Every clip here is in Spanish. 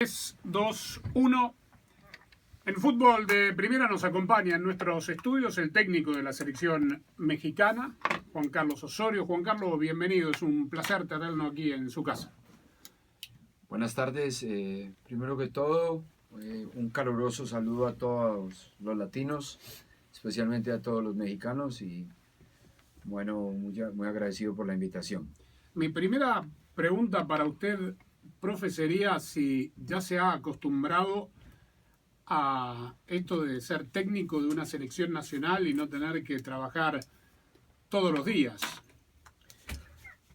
3, 2, 1. En fútbol de primera nos acompaña en nuestros estudios el técnico de la selección mexicana, Juan Carlos Osorio. Juan Carlos, bienvenido. Es un placer tenerlo aquí en su casa. Buenas tardes. Primero que todo, un caluroso saludo a todos los latinos, especialmente a todos los mexicanos y bueno, muy agradecido por la invitación. Mi primera pregunta para usted, profe, sería si ya se ha acostumbrado a esto de ser técnico de una selección nacional y no tener que trabajar todos los días.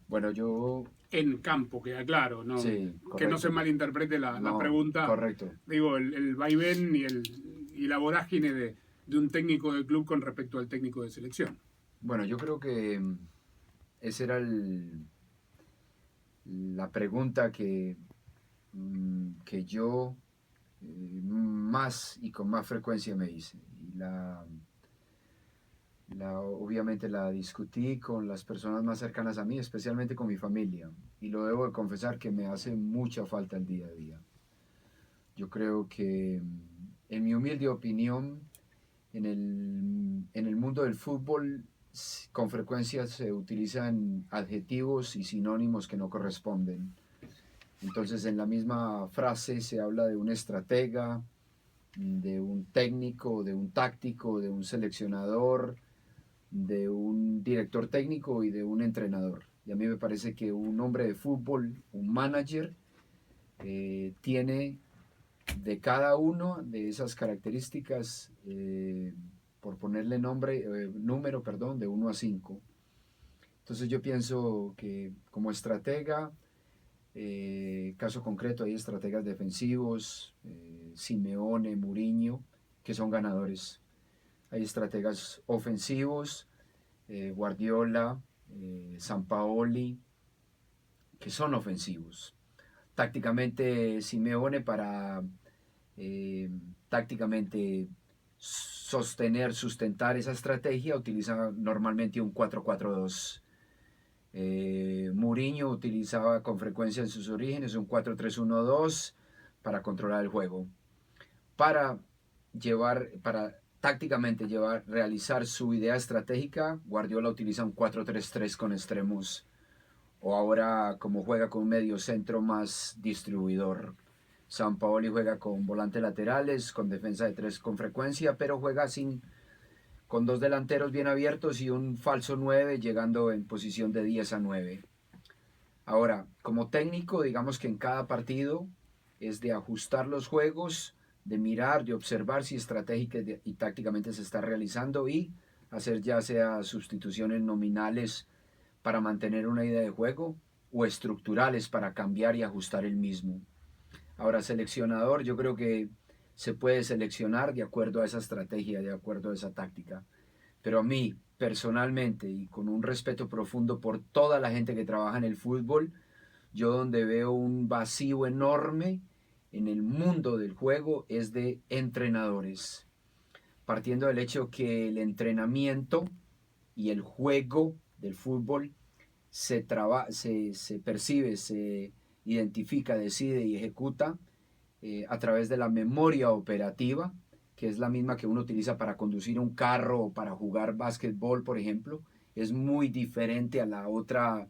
Bueno, yo... En campo, queda claro, ¿no? Sí, Que no se malinterprete la pregunta. Correcto. Digo, el vaivén y la vorágine de un técnico de club con respecto al técnico de selección. Bueno, yo creo que esa era la pregunta que yo más y con más frecuencia me hice. Y obviamente la discutí con las personas más cercanas a mí, especialmente con mi familia. Y lo debo de confesar que me hace mucha falta el día a día. Yo creo que, en mi humilde opinión, en el mundo del fútbol con frecuencia se utilizan adjetivos y sinónimos que no corresponden. Entonces en la misma frase se habla de un estratega, de un técnico, de un táctico, de un seleccionador, de un director técnico y de un entrenador. Y a mí me parece que un hombre de fútbol, un manager, tiene de cada uno de esas características, por ponerle número, de 1 a 5. Entonces yo pienso que como estratega, caso concreto, hay estrategas defensivos, Simeone, Mourinho, que son ganadores. Hay estrategas ofensivos, Guardiola, Sampaoli, que son ofensivos. Tácticamente Simeone para tácticamente sustentar esa estrategia utiliza normalmente un 4-4-2. Mourinho utilizaba con frecuencia en sus orígenes un 4-3-1-2 para controlar el juego. Para tácticamente realizar su idea estratégica, Guardiola utiliza un 4-3-3 con extremos, o ahora como juega con un medio centro más distribuidor. Sampaoli juega con volantes laterales, con defensa de 3 con frecuencia, pero juega con 2 delanteros bien abiertos y un falso 9 llegando en posición de 10 a 9. Ahora, como técnico, digamos que en cada partido es de ajustar los juegos, de mirar, de observar si estratégica y tácticamente se está realizando y hacer ya sea sustituciones nominales para mantener una idea de juego o estructurales para cambiar y ajustar el mismo. Ahora, seleccionador, yo creo que se puede seleccionar de acuerdo a esa estrategia, de acuerdo a esa táctica. Pero a mí, personalmente, y con un respeto profundo por toda la gente que trabaja en el fútbol, yo donde veo un vacío enorme en el mundo del juego es de entrenadores. Partiendo del hecho que el entrenamiento y el juego del fútbol se percibe, se identifica, decide y ejecuta a través de la memoria operativa, que es la misma que uno utiliza para conducir un carro o para jugar básquetbol, por ejemplo. Es muy diferente a la otra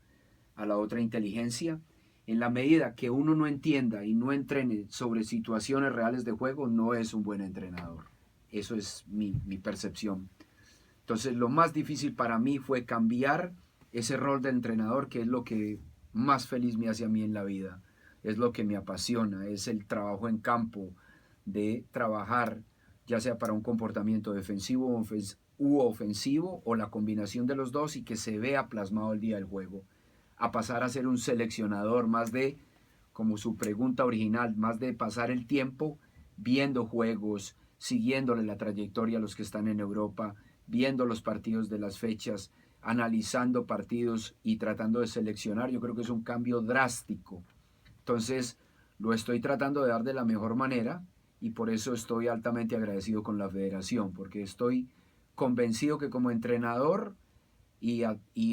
inteligencia. En la medida que uno no entienda y no entrene sobre situaciones reales de juego, no es un buen entrenador. Eso es mi percepción. Entonces, lo más difícil para mí fue cambiar ese rol de entrenador, que es lo que más feliz me hace a mí en la vida. Es lo que me apasiona, es el trabajo en campo, de trabajar ya sea para un comportamiento defensivo u ofensivo, o la combinación de los dos, y que se vea plasmado el día del juego, a pasar a ser un seleccionador, más de, como su pregunta original, más de pasar el tiempo viendo juegos, siguiéndole la trayectoria a los que están en Europa, viendo los partidos de las fechas, analizando partidos y tratando de seleccionar. Yo creo que es un cambio drástico. Entonces, lo estoy tratando de dar de la mejor manera y por eso estoy altamente agradecido con la federación, porque estoy convencido que como entrenador y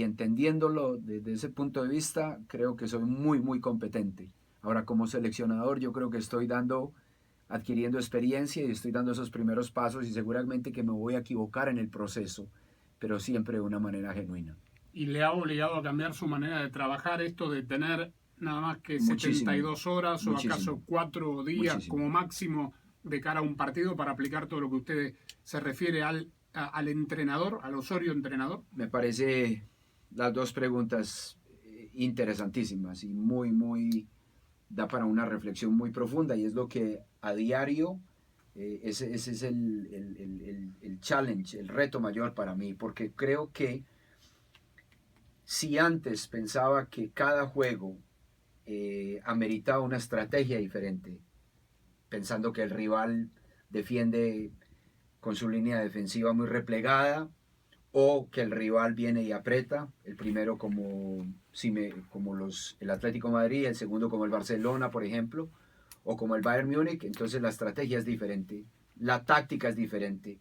entendiéndolo desde ese punto de vista, creo que soy muy, muy competente Ahora, como seleccionador, yo creo que estoy adquiriendo experiencia y estoy dando esos primeros pasos y seguramente que me voy a equivocar en el proceso, pero siempre de una manera genuina. ¿Y le ha obligado a cambiar su manera de trabajar esto de tener nada más que Muchísimo, 72 horas o muchísimo, acaso 4 días muchísimo. como máximo de cara a un partido para aplicar todo lo que usted se refiere al entrenador, al Osorio entrenador? Me parece las dos preguntas interesantísimas y muy, da para una reflexión muy profunda y es lo que a diario, ese es el challenge, el reto mayor para mí, porque creo que si antes pensaba que cada juego ameritaba una estrategia diferente, pensando que el rival defiende con su línea defensiva muy replegada o que el rival viene y aprieta, el primero como el Atlético de Madrid, el segundo como el Barcelona, por ejemplo, o como el Bayern Múnich, entonces la estrategia es diferente, la táctica es diferente,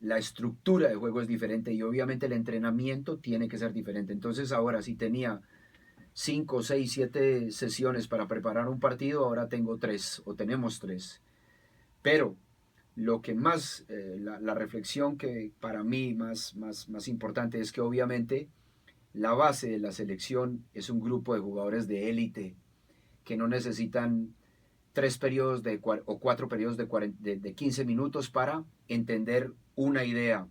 la estructura de juego es diferente y obviamente el entrenamiento tiene que ser diferente. Entonces ahora si tenía 5, 6, 7 sesiones para preparar un partido, ahora tengo 3 o tenemos 3. Pero lo que más, la reflexión que para mí más importante es que obviamente la base de la selección es un grupo de jugadores de élite que no necesitan 3 periodos o 4 periodos de 15 minutos para entender una idea,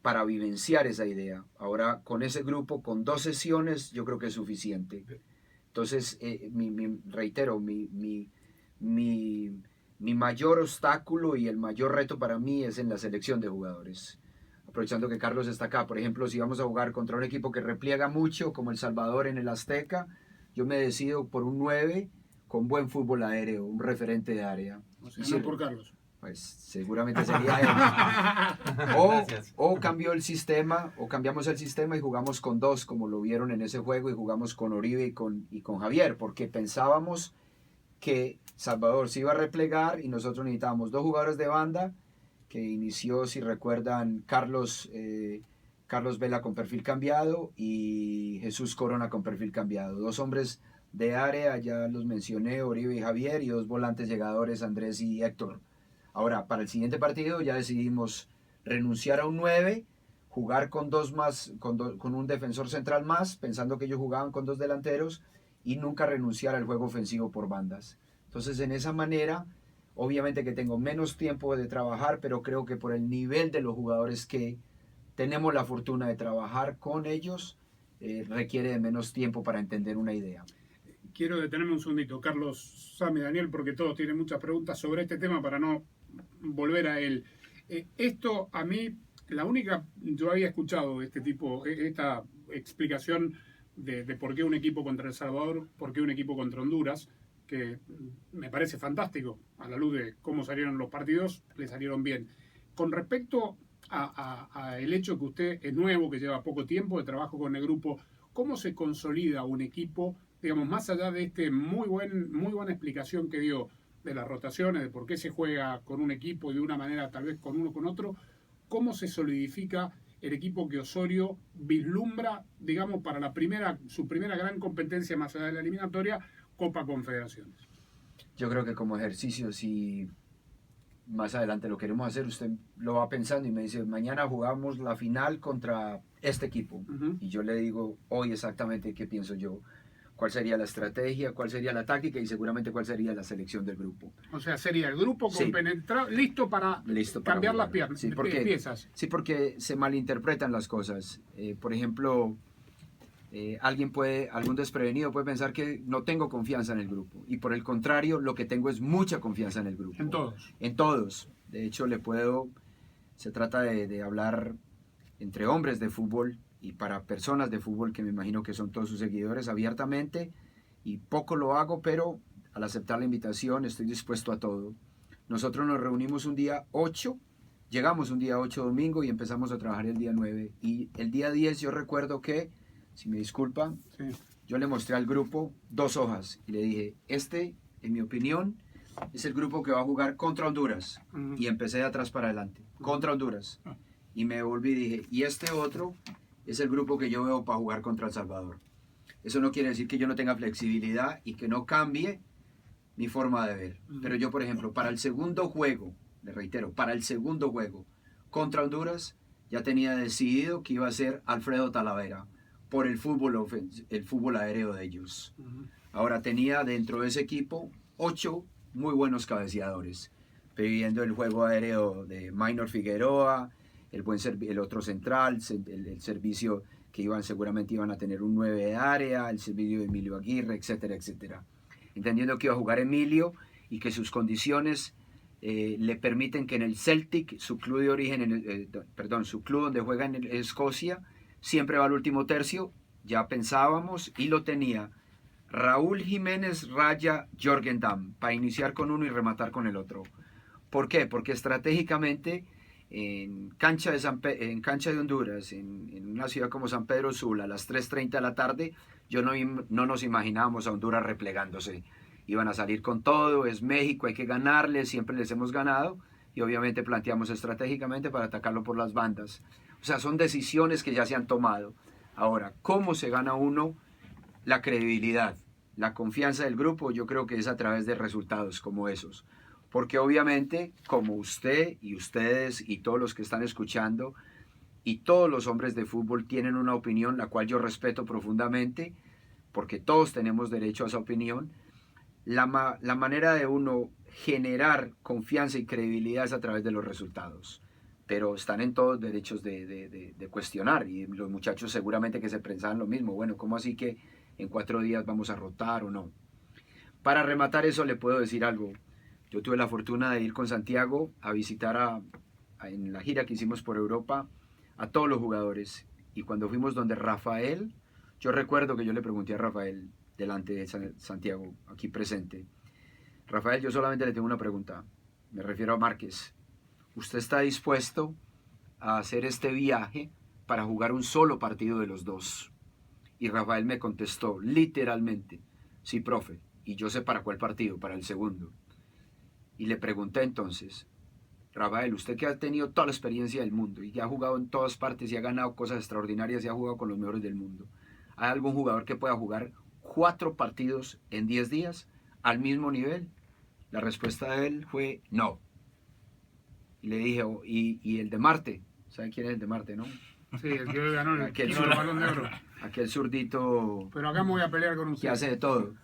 para vivenciar esa idea. Ahora con ese grupo, con 2 sesiones, yo creo que es suficiente. Entonces, reitero, mi mayor obstáculo y el mayor reto para mí es en la selección de jugadores. Aprovechando que Carlos está acá, por ejemplo, si vamos a jugar contra un equipo que repliega mucho, como El Salvador en el Azteca, yo me decido por un 9 con buen fútbol aéreo, un referente de área. O sea, no por Carlos. Pues seguramente sería él. O cambió el sistema, o cambiamos el sistema y jugamos con 2, como lo vieron en ese juego, y jugamos con Oribe y con Javier, porque pensábamos que Salvador se iba a replegar y nosotros necesitábamos 2 jugadores de banda, que inició, si recuerdan, Carlos Vela con perfil cambiado y Jesús Corona con perfil cambiado. 2 hombres de área, ya los mencioné, Oribe y Javier, y 2 volantes llegadores, Andrés y Héctor. Ahora, para el siguiente partido ya decidimos renunciar a un 9, jugar con 2 más, con un defensor central más, pensando que ellos jugaban con 2 delanteros, y nunca renunciar al juego ofensivo por bandas. Entonces, en esa manera, obviamente que tengo menos tiempo de trabajar, pero creo que por el nivel de los jugadores que tenemos la fortuna de trabajar con ellos, requiere de menos tiempo para entender una idea. Quiero detenerme un segundito, Carlos, Sam y Daniel, porque todos tienen muchas preguntas sobre este tema para no volver a él. Esto a mí, yo había escuchado esta explicación de por qué un equipo contra El Salvador, por qué un equipo contra Honduras, que me parece fantástico, a la luz de cómo salieron los partidos, le salieron bien. Con respecto a el hecho que usted es nuevo, que lleva poco tiempo de trabajo con el grupo, ¿cómo se consolida un equipo, digamos, más allá de muy buena explicación que dio de las rotaciones, de por qué se juega con un equipo y de una manera tal vez con uno con otro, cómo se solidifica el equipo que Osorio vislumbra, digamos, para su primera gran competencia más allá de la eliminatoria, Copa Confederaciones? Yo creo que como ejercicio, si más adelante lo queremos hacer, usted lo va pensando y me dice, mañana jugamos la final contra este equipo. Y yo le digo hoy exactamente qué pienso yo, cuál sería la estrategia, cuál sería la táctica y seguramente cuál sería la selección del grupo. O sea, sería el grupo compenetrado, listo para cambiar las piezas. Sí, porque se malinterpretan las cosas. Por ejemplo, algún desprevenido puede pensar que no tengo confianza en el grupo. Y por el contrario, lo que tengo es mucha confianza en el grupo. En todos. En todos. De hecho, se trata de hablar entre hombres de fútbol y para personas de fútbol, que me imagino que son todos sus seguidores, abiertamente, y poco lo hago, pero al aceptar la invitación estoy dispuesto a todo. Nosotros nos reunimos un día 8, llegamos un día 8 domingo y empezamos a trabajar el día 9, y el día 10 yo recuerdo que, si me disculpan, sí, yo le mostré al grupo 2 hojas y le dije, en mi opinión, es el grupo que va a jugar contra Honduras, y empecé de atrás para adelante, contra Honduras, y me volví y dije, y este otro es el grupo que yo veo para jugar contra El Salvador. Eso no quiere decir que yo no tenga flexibilidad y que no cambie mi forma de ver. Pero yo, por ejemplo, para el segundo juego, le reitero, para el segundo juego contra Honduras, ya tenía decidido que iba a ser Alfredo Talavera por el fútbol aéreo de ellos. Ahora tenía dentro de ese equipo 8 muy buenos cabeceadores, pidiendo el juego aéreo de Maynor Figueroa, el otro central, el servicio que seguramente iban a tener un 9 de área, el servicio de Emilio Aguirre, etcétera, etcétera. Entendiendo que iba a jugar Emilio y que sus condiciones le permiten que en el Celtic, su club de origen, su club donde juega en Escocia, siempre va al último tercio. Ya pensábamos y lo tenía Raúl Jiménez Raya Jorgen Damm para iniciar con uno y rematar con el otro. ¿Por qué? Porque estratégicamente en cancha de Honduras, en una ciudad como San Pedro Sula, a las 3:30 de la tarde, no nos imaginábamos a Honduras replegándose. Iban a salir con todo, es México, hay que ganarles, siempre les hemos ganado, y obviamente planteamos estratégicamente para atacarlo por las bandas. O sea, son decisiones que ya se han tomado. Ahora, ¿cómo se gana uno la credibilidad, la confianza del grupo? Yo creo que es a través de resultados como esos. Porque obviamente, como usted y ustedes y todos los que están escuchando y todos los hombres de fútbol tienen una opinión, la cual yo respeto profundamente, porque todos tenemos derecho a esa opinión, la manera de uno generar confianza y credibilidad es a través de los resultados. Pero están en todos derechos de cuestionar, y los muchachos seguramente que se pensaban lo mismo. Bueno, ¿cómo así que en 4 días vamos a rotar o no? Para rematar eso le puedo decir algo. Yo tuve la fortuna de ir con Santiago a visitar en la gira que hicimos por Europa a todos los jugadores. Y cuando fuimos donde Rafael, yo recuerdo que yo le pregunté a Rafael, delante de Santiago, aquí presente: Rafael, yo solamente le tengo una pregunta, me refiero a Márquez. ¿Usted está dispuesto a hacer este viaje para jugar un solo partido de los dos? Y Rafael me contestó literalmente: sí, profe, y yo sé para cuál partido, para el segundo. Y le pregunté entonces: Rafael, usted que ha tenido toda la experiencia del mundo y que ha jugado en todas partes y ha ganado cosas extraordinarias y ha jugado con los mejores del mundo, ¿hay algún jugador que pueda jugar 4 partidos en 10 días al mismo nivel? La respuesta de él fue no. Y le dije: ¿y el de Marte? ¿Sabe quién es el de Marte, no? Sí, el que ganó el Balón de Oro. Aquel zurdito. Pero acá me voy a pelear con usted. Que hace de todo.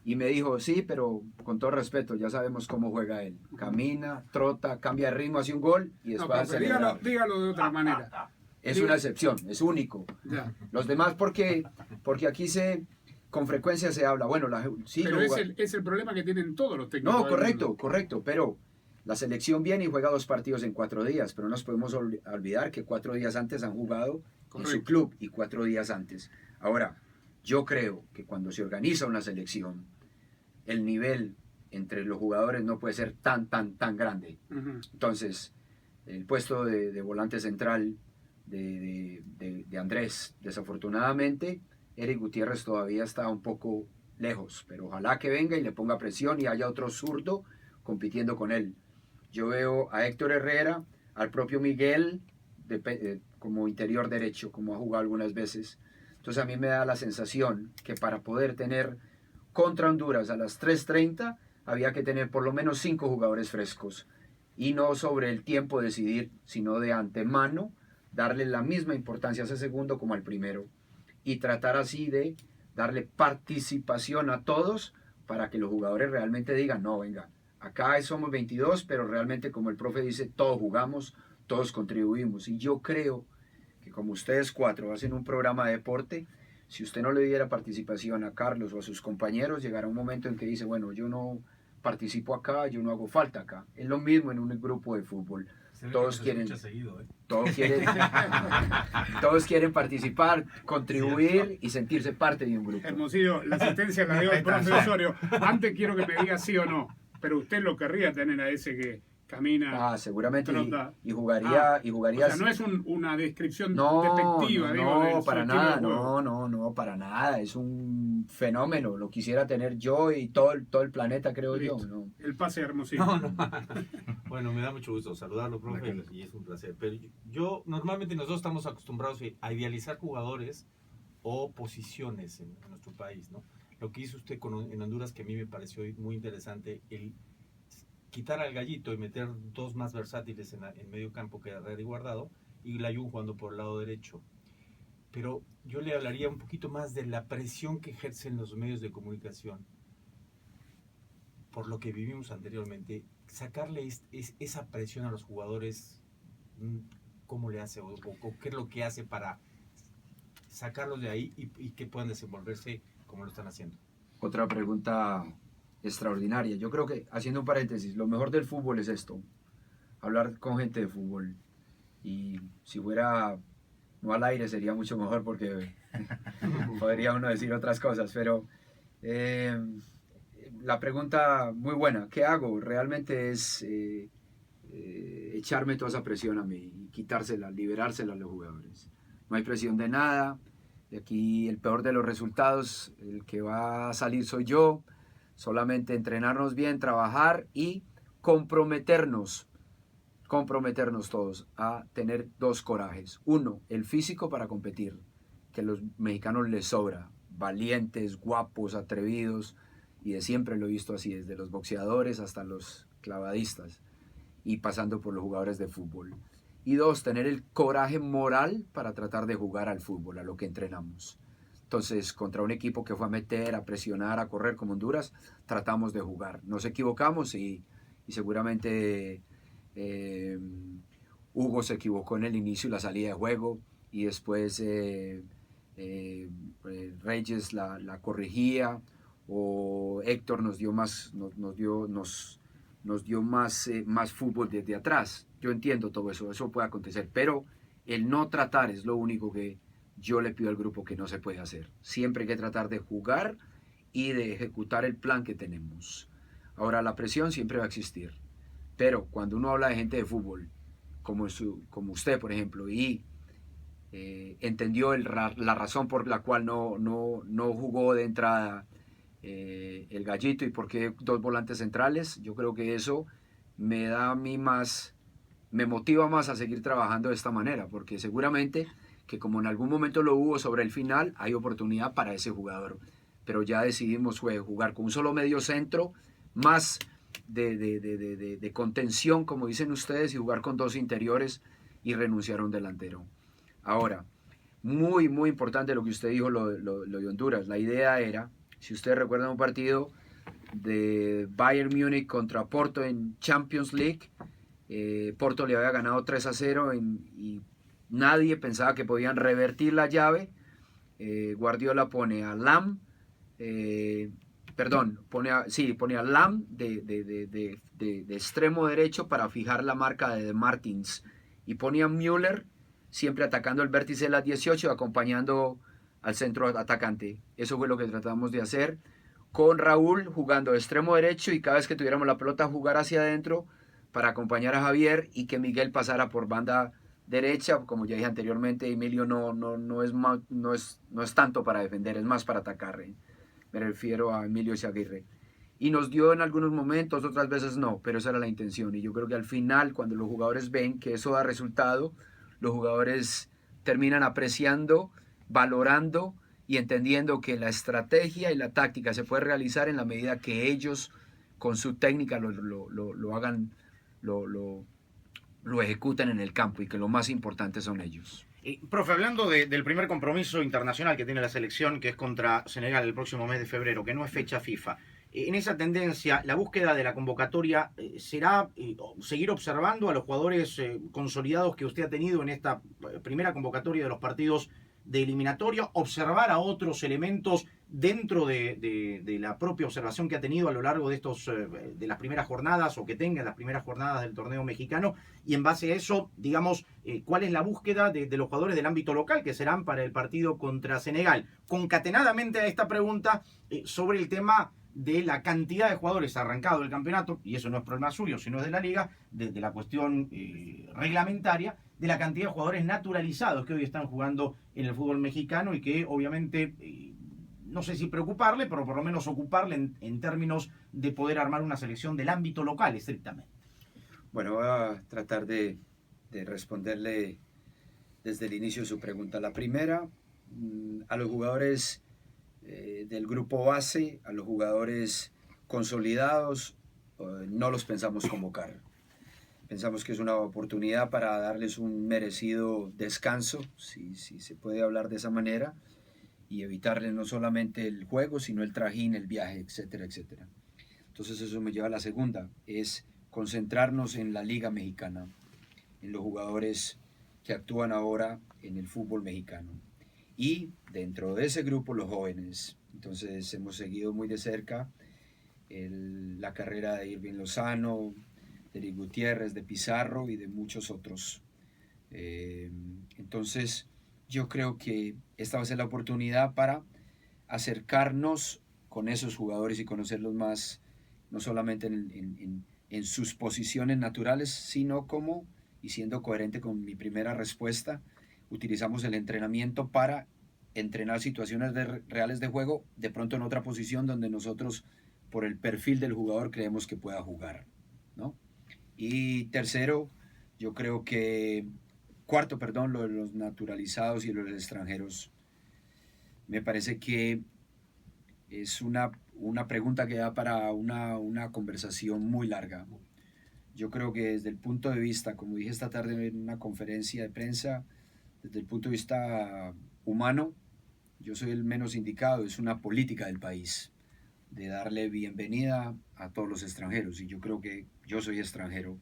Y me dijo: sí, pero con todo respeto, ya sabemos cómo juega él. Camina, trota, cambia de ritmo, hace un gol y después hace. Dígalo de otra manera. Es una excepción, es único. Ya. Los demás, porque aquí con frecuencia se habla, bueno, sí, pero es el problema que tienen todos los técnicos. No, correcto, pero la selección viene y juega 2 partidos en 4 días, pero no nos podemos olvidar que 4 días antes han jugado en su club y 4 días antes. Ahora, yo creo que cuando se organiza una selección, el nivel entre los jugadores no puede ser tan grande. Entonces, el puesto de volante central de Andrés, desafortunadamente, Eric Gutiérrez todavía está un poco lejos, pero ojalá que venga y le ponga presión y haya otro zurdo compitiendo con él. Yo veo a Héctor Herrera, al propio Miguel como interior derecho, como ha jugado algunas veces. Entonces a mí me da la sensación que para poder tener contra Honduras a las 3:30 había que tener por lo menos 5 jugadores frescos, y no sobre el tiempo decidir, sino de antemano darle la misma importancia a ese segundo como al primero, y tratar así de darle participación a todos para que los jugadores realmente digan: no, venga, acá somos 22, pero realmente, como el profe dice, todos jugamos, todos contribuimos. Y yo creo que como ustedes 4 hacen un programa de deporte, si usted no le diera participación a Carlos o a sus compañeros, llegará un momento en que dice: bueno, yo no participo acá, yo no hago falta acá. Es lo mismo en un grupo de fútbol. Todos quieren, todos quieren participar, contribuir y sentirse parte de un grupo. Hermosillo, la asistencia la dio el profe Osorio. Antes quiero que me diga sí o no, pero usted lo querría tener a ese que camina. Seguramente, y jugaría. O sea, no es una descripción despectiva. No, para nada, no, para nada. Es un fenómeno. Lo quisiera tener yo y todo el planeta, creo. Listo. Yo. ¿No? El pase Hermosillo. No. Bueno, me da mucho gusto saludarlo, profe, y es un placer. Pero nosotros estamos acostumbrados a idealizar jugadores o posiciones en nuestro país, ¿no? Lo que hizo usted en Honduras, que a mí me pareció muy interesante, el quitar al Gallito y meter dos más versátiles en medio campo, que era Herrera y Guardado, y Layún jugando por el lado derecho. Pero yo le hablaría un poquito más de la presión que ejercen los medios de comunicación por lo que vivimos anteriormente. Sacarle esa presión a los jugadores, ¿cómo le hace o qué es lo que hace para sacarlos de ahí y que puedan desenvolverse como lo están haciendo? Otra pregunta extraordinaria. Yo creo que, haciendo un paréntesis, lo mejor del fútbol es esto, hablar con gente de fútbol. Y si fuera no al aire sería mucho mejor porque podría uno decir otras cosas, pero la pregunta muy buena, ¿qué hago? Realmente es echarme toda esa presión a mí y quitársela, liberársela a los jugadores. No hay presión de nada, de aquí el peor de los resultados, el que va a salir soy yo, solamente entrenarnos bien, trabajar y comprometernos todos a tener dos corajes. Uno, el físico para competir, que a los mexicanos les sobra, valientes, guapos, atrevidos, y de siempre lo he visto así, desde los boxeadores hasta los clavadistas, y pasando por los jugadores de fútbol. Y dos, tener el coraje moral para tratar de jugar al fútbol, a lo que entrenamos. Entonces, contra un equipo que fue a meter, a presionar, a correr como Honduras, tratamos de jugar. Nos equivocamos y seguramente Hugo se equivocó en el inicio y la salida de juego, y después Reyes la corrigía, o Héctor nos dio más más fútbol desde atrás. Yo entiendo todo eso puede acontecer, pero el no tratar es lo único que yo le pido al grupo que no se puede hacer. Siempre hay que tratar de jugar y de ejecutar el plan que tenemos. Ahora, la presión siempre va a existir, pero cuando uno habla de gente de fútbol, como usted, por ejemplo, y entendió la razón por la cual no jugó de entrada el Gallito y por qué dos volantes centrales, yo creo que eso me da a mí me motiva más a seguir trabajando de esta manera, porque seguramente que como en algún momento lo hubo sobre el final, hay oportunidad para ese jugador, pero ya decidimos jugar con un solo medio centro, más de contención, como dicen ustedes, y jugar con dos interiores y renunciar a un delantero. Ahora, muy importante lo que usted dijo, lo de Honduras. La idea era, si ustedes recuerdan un partido de Bayern Múnich contra Porto en Champions League, Porto le había ganado 3-0 y nadie pensaba que podían revertir la llave. Guardiola pone a Lam, pone a Lam de extremo derecho para fijar la marca de Martins, y pone a Müller siempre atacando el vértice de las 18, acompañando al centro atacante. Eso fue lo que tratamos de hacer, con Raúl jugando de extremo derecho, y cada vez que tuviéramos la pelota jugar hacia adentro para acompañar a Javier, y que Miguel pasara por banda derecha. Como ya dije anteriormente, Emilio no es tanto para defender, es más para atacar. Me refiero a Emilio Izaguirre. Y nos dio en algunos momentos, otras veces no, pero esa era la intención. Y yo creo que al final, cuando los jugadores ven que eso da resultado, los jugadores terminan apreciando, valorando y entendiendo que la estrategia y la táctica se puede realizar en la medida que ellos con su técnica lo hagan, lo ejecuten en el campo, y que lo más importante son ellos. Profe, hablando del primer compromiso internacional que tiene la selección, que es contra Senegal el próximo mes de febrero, que no es fecha FIFA, en esa tendencia, la búsqueda de la convocatoria será seguir observando a los jugadores consolidados que usted ha tenido en esta primera convocatoria de los partidos de eliminatoria, observar a otros elementos dentro de la propia observación que ha tenido a lo largo de de las primeras jornadas, o que tenga en las primeras jornadas del torneo mexicano, y en base a eso, digamos, cuál es la búsqueda de los jugadores del ámbito local que serán para el partido contra Senegal. Concatenadamente a esta pregunta sobre el tema de la cantidad de jugadores arrancado el campeonato, y eso no es problema suyo, sino es de la liga, de la cuestión reglamentaria, de la cantidad de jugadores naturalizados que hoy están jugando en el fútbol mexicano, y que obviamente, no sé si preocuparle, pero por lo menos ocuparle en términos de poder armar una selección del ámbito local estrictamente. Bueno, voy a tratar de responderle desde el inicio de su pregunta. La primera, a los jugadores del grupo base, a los jugadores consolidados, no los pensamos convocar. Pensamos que es una oportunidad para darles un merecido descanso, si se puede hablar de esa manera, y evitarles no solamente el juego, sino el trajín, el viaje, etcétera, etcétera. Entonces eso me lleva a la segunda, es concentrarnos en la Liga Mexicana, en los jugadores que actúan ahora en el fútbol mexicano. Y dentro de ese grupo los jóvenes. Entonces hemos seguido muy de cerca la carrera de Irving Lozano, de Eric Gutiérrez, de Pizarro y de muchos otros. Entonces yo creo que esta va a ser la oportunidad para acercarnos con esos jugadores y conocerlos más, no solamente en sus posiciones naturales, sino como, y siendo coherente con mi primera respuesta, utilizamos el entrenamiento para entrenar situaciones reales de juego, de pronto en otra posición donde nosotros, por el perfil del jugador, creemos que pueda jugar, ¿no? Y tercero, yo creo que, cuarto, perdón, lo de los naturalizados y los extranjeros, me parece que es una pregunta que da para una conversación muy larga. Yo creo que desde el punto de vista, como dije esta tarde en una conferencia de prensa, desde el punto de vista humano, yo soy el menos indicado, es una política del país de darle bienvenida a todos los extranjeros, y yo creo que yo soy extranjero,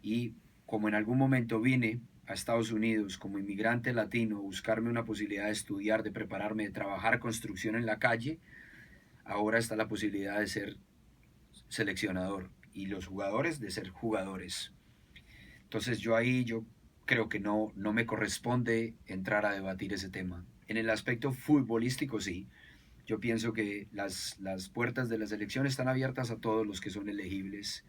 y como en algún momento vine a Estados Unidos como inmigrante latino, buscarme una posibilidad de estudiar, de prepararme, de trabajar construcción en la calle, ahora está la posibilidad de ser seleccionador y los jugadores de ser jugadores. Entonces yo creo que no me corresponde entrar a debatir ese tema. En el aspecto futbolístico sí, yo pienso que las puertas de la selección están abiertas a todos los que son elegibles.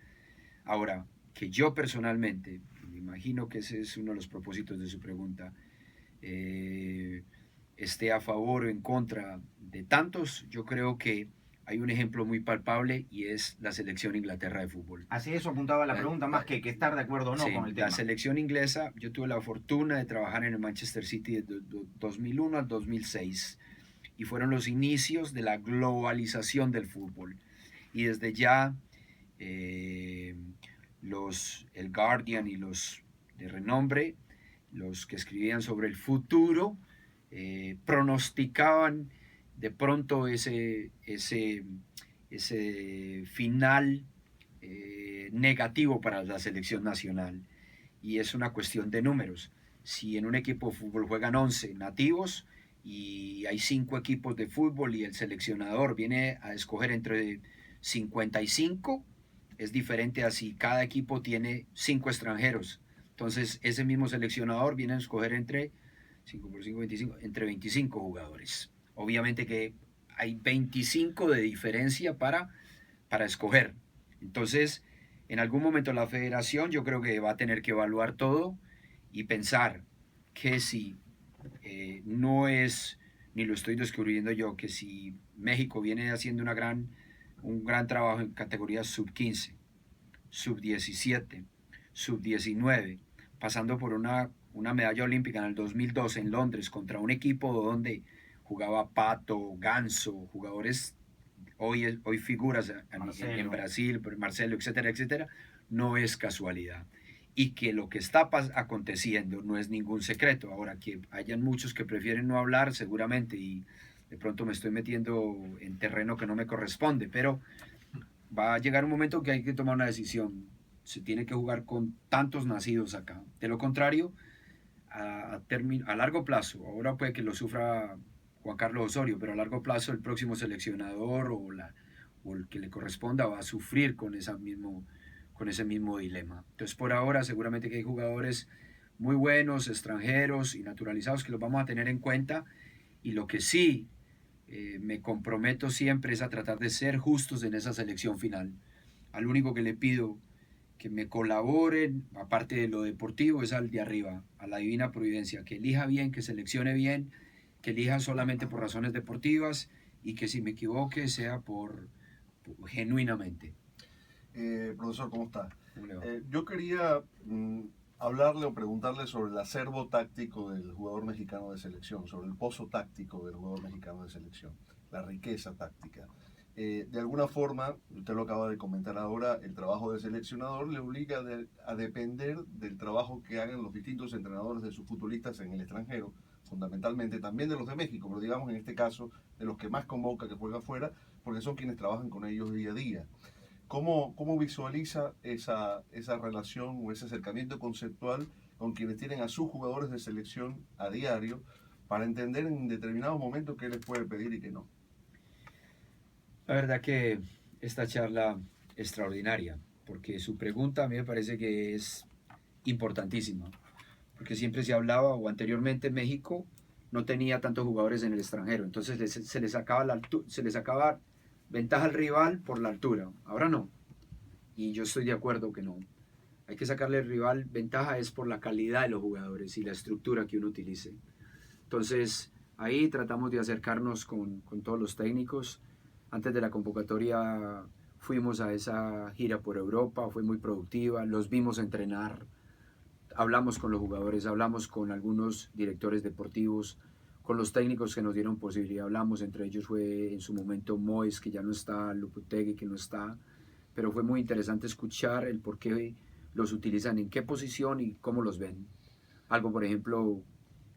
Ahora, que yo personalmente, me imagino que ese es uno de los propósitos de su pregunta, esté a favor o en contra de tantos, yo creo que hay un ejemplo muy palpable y es la selección Inglaterra de fútbol. Así eso apuntaba la pregunta, más que estar de acuerdo o no Sí, con el tema. la selección inglesa, yo tuve la fortuna de trabajar en el Manchester City de 2001 al 2006 y fueron los inicios de la globalización del fútbol. Y desde ya el Guardian y los de renombre, los que escribían sobre el futuro, pronosticaban de pronto ese final negativo para la selección nacional. Y es una cuestión de números. Si en un equipo de fútbol juegan 11 nativos y hay 5 equipos de fútbol y el seleccionador viene a escoger entre 55, es diferente a si cada equipo tiene 5 extranjeros. Entonces ese mismo seleccionador viene a escoger entre 5 por 5, 25, entre 25 jugadores. Obviamente que hay 25 de diferencia para escoger. Entonces, en algún momento la federación yo creo que va a tener que evaluar todo y pensar que si no es, ni lo estoy descubriendo yo, que si México viene haciendo un gran trabajo en categorías sub-15, sub-17, sub-19, pasando por una medalla olímpica en el 2012 en Londres contra un equipo donde jugaba Pato, Ganso, jugadores hoy figuras en Brasil, Marcelo, etcétera, etcétera, no es casualidad. Y que lo que está aconteciendo no es ningún secreto. Ahora, que hayan muchos que prefieren no hablar, seguramente, y de pronto me estoy metiendo en terreno que no me corresponde, pero va a llegar un momento que hay que tomar una decisión. Se tiene que jugar con tantos nacidos acá. De lo contrario, a largo plazo, ahora puede que lo sufra Juan Carlos Osorio, pero a largo plazo el próximo seleccionador o el que le corresponda va a sufrir con ese mismo dilema. Entonces por ahora seguramente que hay jugadores muy buenos, extranjeros y naturalizados que los vamos a tener en cuenta, y lo que sí me comprometo siempre es a tratar de ser justos en esa selección final. Al único que le pido que me colaboren, aparte de lo deportivo, es al de arriba, a la divina providencia, que elija bien, que seleccione bien, que elija solamente por razones deportivas, y que si me equivoque sea genuinamente. Profesor, ¿cómo está? Yo quería hablarle o preguntarle sobre el acervo táctico del jugador mexicano de selección, sobre el pozo táctico del jugador mexicano de selección, la riqueza táctica. De alguna forma, usted lo acaba de comentar ahora, el trabajo del seleccionador le obliga a depender del trabajo que hagan los distintos entrenadores de sus futbolistas en el extranjero, fundamentalmente también de los de México, pero digamos en este caso de los que más convoca, que juegan afuera, porque son quienes trabajan con ellos día a día. ¿Cómo visualiza esa relación o ese acercamiento conceptual con quienes tienen a sus jugadores de selección a diario para entender en determinados momentos qué les puede pedir y qué no? La verdad que esta charla extraordinaria, porque su pregunta a mí me parece que es importantísima, porque siempre se hablaba, o anteriormente México no tenía tantos jugadores en el extranjero, entonces se les sacaba ventaja al rival por la altura, ahora no, y yo estoy de acuerdo que no. Hay que sacarle al rival ventaja es por la calidad de los jugadores y la estructura que uno utilice. Entonces ahí tratamos de acercarnos con todos los técnicos. Antes de la convocatoria fuimos a esa gira por Europa, fue muy productiva, los vimos entrenar, hablamos con los jugadores, hablamos con algunos directores deportivos, con los técnicos que nos dieron posibilidad, hablamos, entre ellos fue en su momento Mois, que ya no está, Lopetegui, que no está, pero fue muy interesante escuchar el por qué los utilizan, en qué posición y cómo los ven. Algo, por ejemplo,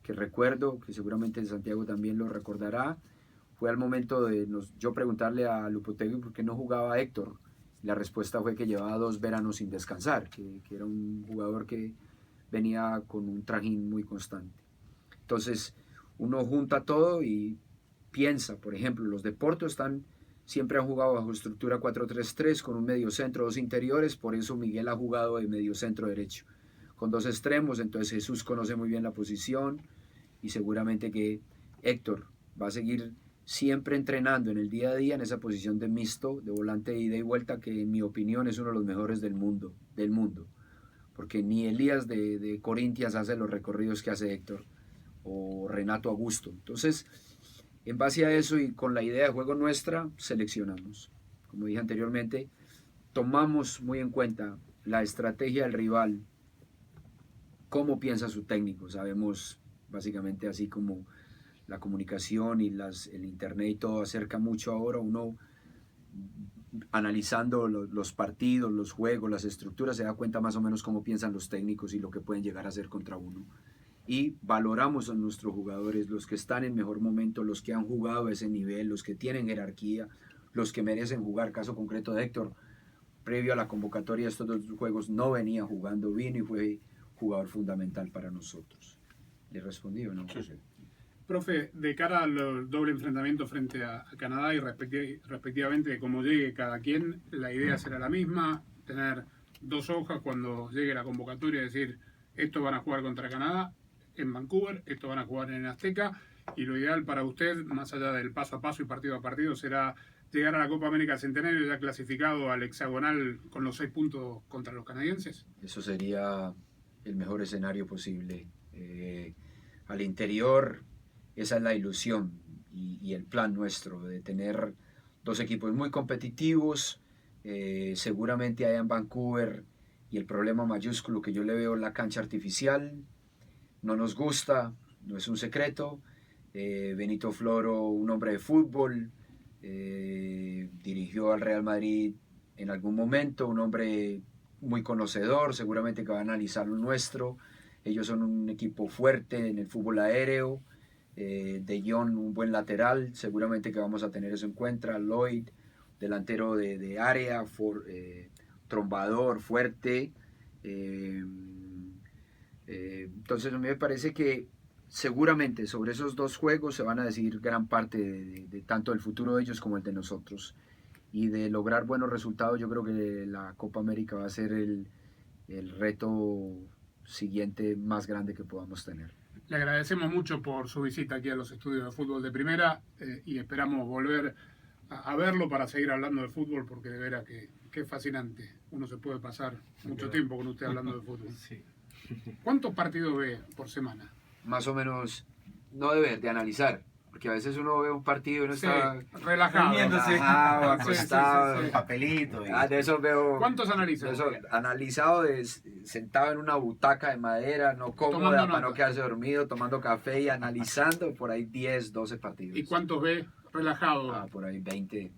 que recuerdo, que seguramente Santiago también lo recordará, fue al momento de yo preguntarle a Lopetegui por qué no jugaba Héctor. La respuesta fue que llevaba 2 veranos sin descansar, que era un jugador que venía con un trajín muy constante. Entonces, uno junta todo y piensa, por ejemplo, los de Porto siempre han jugado bajo estructura 4-3-3 con un medio centro, 2 interiores, por eso Miguel ha jugado de medio centro derecho, con 2 extremos, entonces Jesús conoce muy bien la posición y seguramente que Héctor va a seguir siempre entrenando en el día a día en esa posición de mixto, de volante de ida y vuelta, que en mi opinión es uno de los mejores del mundo, porque ni Elías de Corinthians hace los recorridos que hace Héctor, o Renato Augusto. Entonces, en base a eso y con la idea de juego nuestra, seleccionamos. Como dije anteriormente, tomamos muy en cuenta la estrategia del rival, cómo piensa su técnico. Sabemos básicamente así como la comunicación y el internet y todo acerca mucho ahora, uno analizando los partidos, los juegos, las estructuras, se da cuenta más o menos cómo piensan los técnicos y lo que pueden llegar a hacer contra uno. Y valoramos a nuestros jugadores, los que están en mejor momento, los que han jugado a ese nivel, los que tienen jerarquía, los que merecen jugar. Caso concreto de Héctor, previo a la convocatoria de estos 2 juegos no venía jugando, vino y fue jugador fundamental para nosotros. ¿Le respondí o no? Sí, sí. Profe, de cara al doble enfrentamiento frente a Canadá y respectivamente de cómo llegue cada quien, la idea será la misma, tener 2 hojas cuando llegue la convocatoria, decir, estos van a jugar contra Canadá en Vancouver, estos van a jugar en Azteca, y lo ideal para usted, más allá del paso a paso y partido a partido, será llegar a la Copa América Centenario ya clasificado al hexagonal con los 6 puntos contra los canadienses. Eso sería el mejor escenario posible. Al interior, esa es la ilusión y el plan nuestro, de tener 2 equipos muy competitivos, seguramente allá en Vancouver, y el problema mayúsculo que yo le veo en la cancha artificial, no nos gusta, no es un secreto. Benito Floro, un hombre de fútbol, dirigió al Real Madrid en algún momento, un hombre muy conocedor, seguramente que va a analizar lo nuestro. Ellos son un equipo fuerte en el fútbol aéreo. De Jong, un buen lateral, seguramente que vamos a tener eso en cuenta. Lloyd, delantero de área, trombador, fuerte. Entonces a mí me parece que seguramente sobre esos 2 juegos se van a decidir gran parte de tanto el futuro de ellos como el de nosotros. Y de lograr buenos resultados, yo creo que la Copa América va a ser el reto siguiente más grande que podamos tener. Le agradecemos mucho por su visita aquí a los estudios de fútbol de primera y esperamos volver a verlo para seguir hablando de fútbol, porque de veras que es fascinante. Uno se puede pasar mucho tiempo con usted hablando de fútbol. Sí. ¿Cuántos partidos ve por semana? Más o menos, no de ver, de analizar. Porque a veces uno ve un partido y uno Sí, está relajado. Durmiéndose. relajado, Sí, sí, sí, acostado. sí. Un papelito. De eso veo. ¿Cuántos analizan? de eso, analizado, sentado en una butaca de madera, no cómoda, Tomando para no nota. quedarse dormido, tomando café y analizando por ahí 10, 12 partidos. ¿Y cuántos ve relajado? Por ahí 20.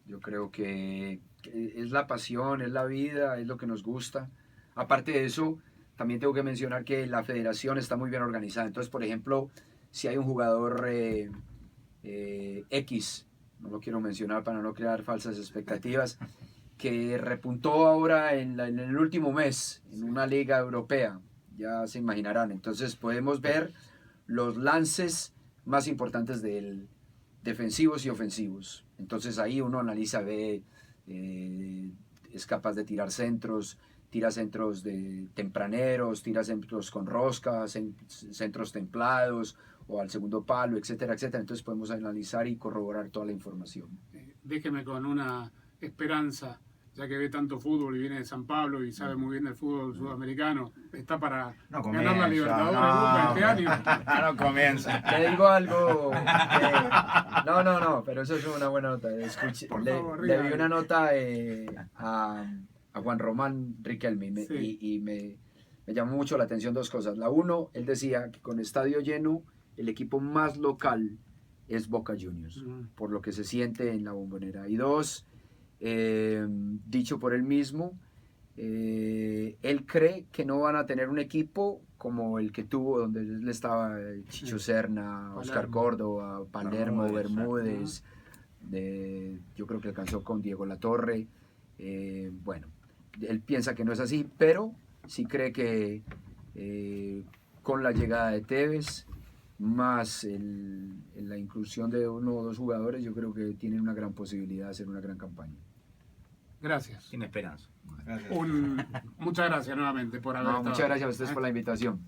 Yo creo que es la pasión, es la vida, es lo que nos gusta. Aparte de eso, también tengo que mencionar que la federación está muy bien organizada. Entonces, por ejemplo, si hay un jugador X, no lo quiero mencionar para no crear falsas expectativas, que repuntó ahora en el último mes en una liga europea, ya se imaginarán. Entonces podemos ver los lances más importantes de él, defensivos y ofensivos. Entonces ahí uno analiza, ve, es capaz de tirar centros, tira centros de tempraneros, tira centros con roscas, centros templados o al segundo palo, etcétera, etcétera. Entonces podemos analizar y corroborar toda la información. Déjeme con una esperanza, ya que ve tanto fútbol y viene de San Pablo y sabe muy bien del fútbol sudamericano. Está para No ganar la comienza, Libertadores no. Boca este año. No comienza. Te digo algo. No, pero eso es una buena nota. Escuché, Por le, favor, le Riga. vi una nota a Juan Román Riquelme Sí. y me llamó mucho la atención dos cosas. La uno, él decía que con estadio lleno, el equipo más local es Boca Juniors, por lo que se siente en la Bombonera. Y dos, dicho por él mismo, él cree que no van a tener un equipo como el que tuvo, donde él estaba Chicho Serna, Oscar Palermo. Córdoba, Palermo, Bermúdez, Bermúdez, yo creo que alcanzó con Diego Latorre. Bueno, él piensa que no es así, pero sí cree que con la llegada de Tevez, más la inclusión de uno o dos jugadores, yo creo que tienen una gran posibilidad de hacer una gran campaña. Gracias. Sin esperanza. Gracias. Muchas gracias nuevamente por haber No, estado. muchas gracias a ustedes por la invitación.